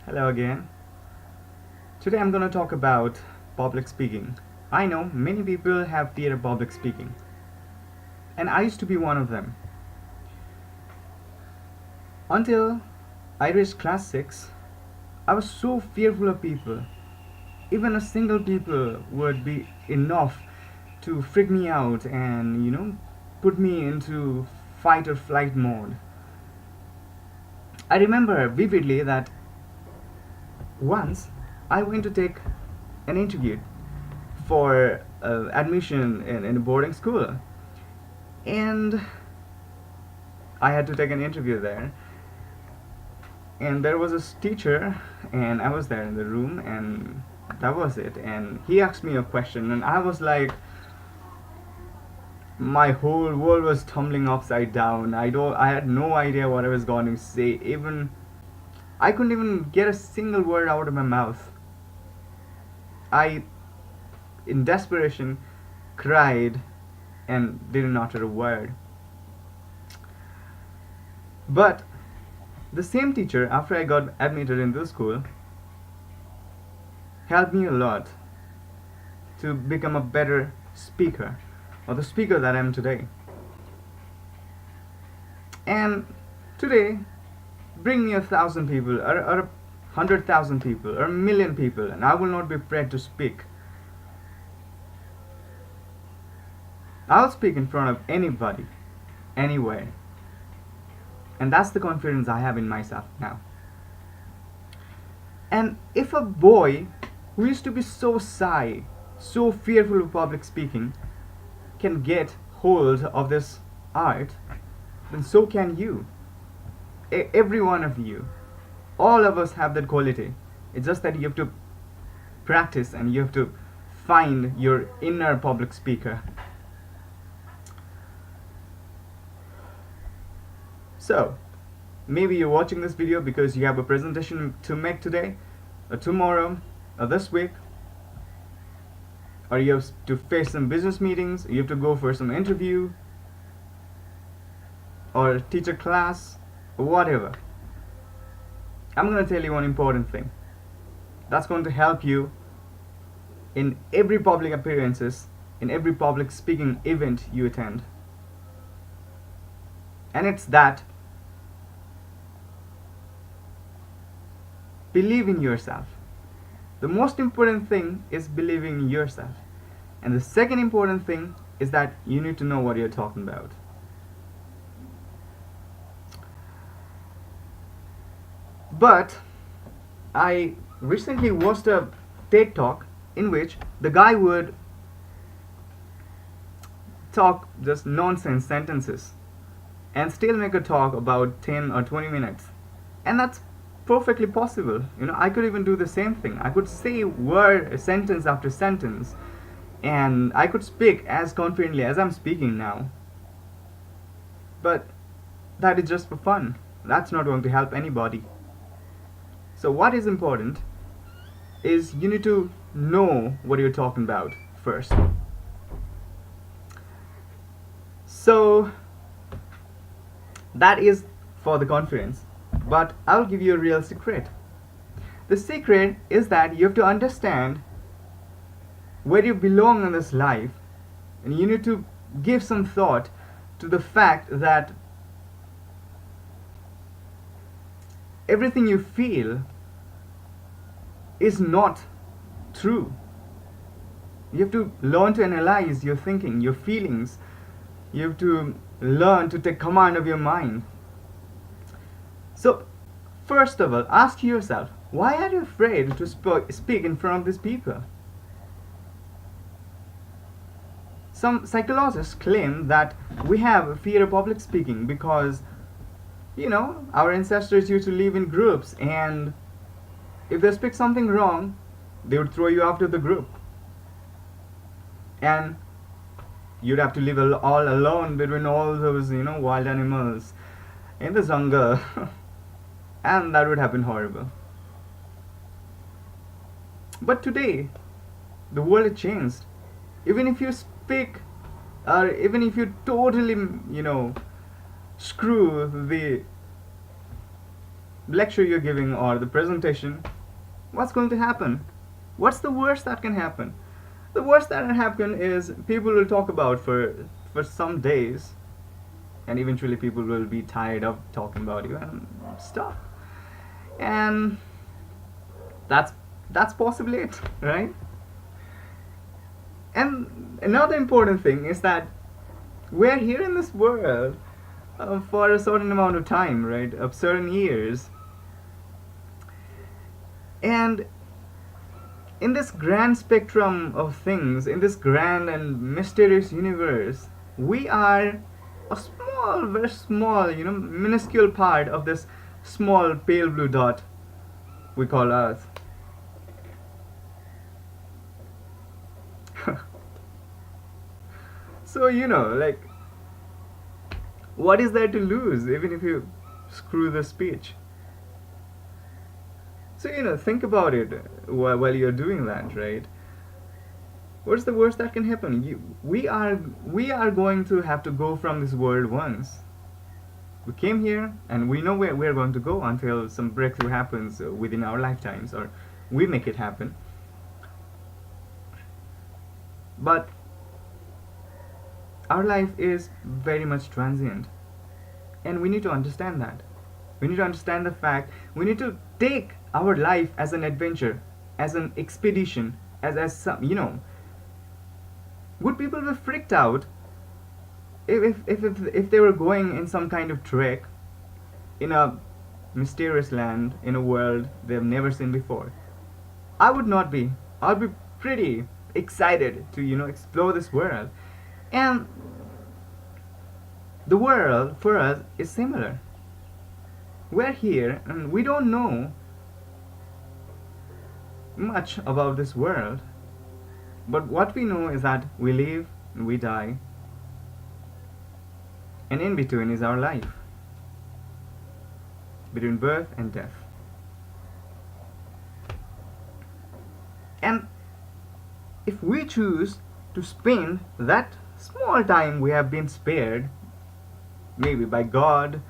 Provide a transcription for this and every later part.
Hello again. Today I'm going to talk about public speaking. I know many people have fear of public speaking, and I used to be one of them. Until I reached class 6, I was so fearful of people. Even a single people would be enough to freak me out and, put me into fight or flight mode. I remember vividly that once I went to take an interview for admission in a boarding school, and I had to take an interview there. And there was this teacher, and I was there in the room, and that was it. And he asked me a question, and I was like, my whole world was tumbling upside down. I had no idea what I was going to say. Even I couldn't even get a single word out of my mouth. I, in desperation, cried and didn't utter a word. But the same teacher, after I got admitted into the school, helped me a lot to become a better speaker, or the speaker that I am today. And today, bring me 1,000 people, or 100,000 people, or a million people, and I will not be afraid to speak. I'll speak in front of anybody, anywhere. And that's the confidence I have in myself now. And if a boy who used to be so shy, so fearful of public speaking, can get hold of this art, then so can you. Every one of you. All of us have that quality. It's just that you have to practice and you have to find your inner public speaker. So, maybe you're watching this video because you have a presentation to make today, or tomorrow, or this week, or you have to face some business meetings, you have to go for some interview, or teach a class, or whatever. I'm going to tell you one important thing that's going to help you in every public appearances, in every public speaking event you attend. And it's that believe in yourself. The most important thing is believing in yourself. And the second important thing is that you need to know what you're talking about. But I recently watched a TED talk in which the guy would talk just nonsense sentences and still make a talk about 10 or 20 minutes. And that's perfectly possible. I could even do the same thing. I could say word sentence after sentence, and I could speak as confidently as I'm speaking now. But that is just for fun. That's not going to help anybody. So what is important is you need to know what you're talking about first. So that is for the confidence. But I'll give you a real secret. The secret is that you have to understand where you belong in this life, and you need to give some thought to the fact that everything you feel is not true. You have to learn to analyze your thinking, your feelings. You have to learn to take command of your mind. So, first of all, ask yourself, why are you afraid to speak in front of these people? Some psychologists claim that we have a fear of public speaking because, our ancestors used to live in groups, and if they speak something wrong, they would throw you out of the group. And you'd have to live all alone between all those, wild animals in the jungle. And that would have been horrible. But today, the world has changed. Even if you speak, or even if you totally, screw lecture you're giving or the presentation, what's going to happen? What's the worst that can happen? The worst that can happen is people will talk about for some days, and eventually people will be tired of talking about you and stop. And that's that's possibly it, right? And another important thing is that we're here in this world for a certain amount of time, right? Of certain years. And in this grand spectrum of things, in this grand and mysterious universe, we are a small, very small, minuscule part of this small pale blue dot we call Earth. So, like, what is there to lose even if you screw the speech? So, think about it while you're doing that, right? What's the worst that can happen? We are going to have to go from this world once. We came here and we know where we're going to go until some breakthrough happens within our lifetimes, or we make it happen. But our life is very much transient, and we need to understand that. We need to understand the fact. We need to take our life as an adventure, as an expedition, as some, would people be freaked out if they were going in some kind of trek in a mysterious land, in a world they've never seen before? I would not be. I'd be pretty excited to explore this world. And the world for us is similar. We're here and we don't know much about this world, but what we know is that we live and we die, and in between is our life, between birth and death. And if we choose to spend that small time we have been spared, maybe by God,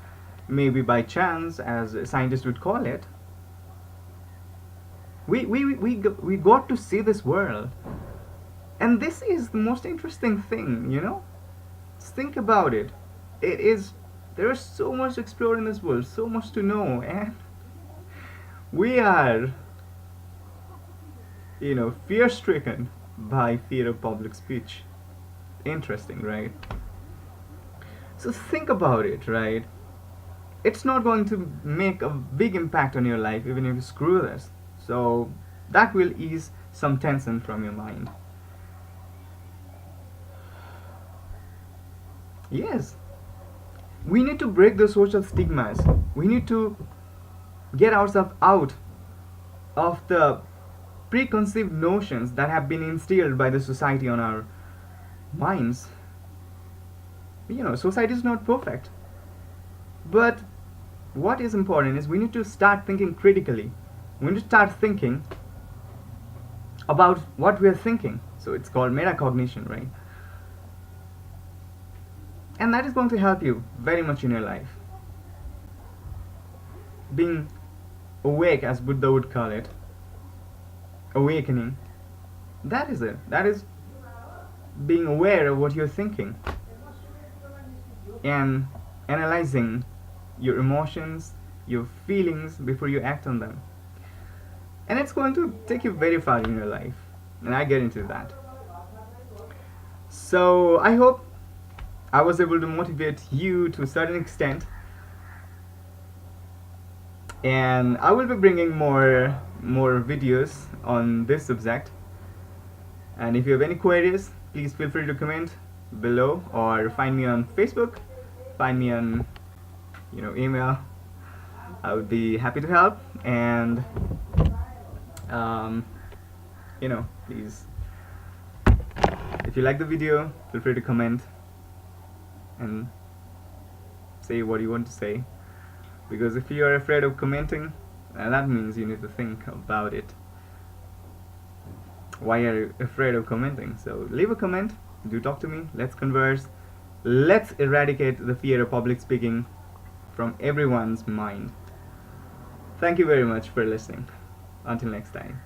maybe by chance, as scientists would call it, we got to see this world. And this is the most interesting thing, Just think about it. There is so much to explore in this world, so much to know, and we are, fear stricken by fear of public speech. Interesting, right? So think about it, right? It's not going to make a big impact on your life even if you screw this. So that will ease some tension from your mind. Yes, we need to break the social stigmas. We need to get ourselves out of the preconceived notions that have been instilled by the society on our minds. Society is not perfect. But what is important is we need to start thinking critically. We need to start thinking about what we are thinking. So it's called metacognition, right? And that is going to help you very much in your life. Being awake, as Buddha would call it, awakening. That is it. That is being aware of what you're thinking and analyzing your emotions, your feelings before you act on them. And it's going to take you very far in your life. And I get into that. So I hope I was able to motivate you to a certain extent. And I will be bringing more videos on this subject. And if you have any queries, please feel free to comment below, or find me on Facebook, find me on email. I would be happy to help. And please, if you like the video, feel free to comment and say what you want to say, because if you are afraid of commenting, that means you need to think about it. Why are you afraid of commenting? So leave a comment, do talk to me, let's converse, let's eradicate the fear of public speaking from everyone's mind. Thank you very much for listening. Until next time.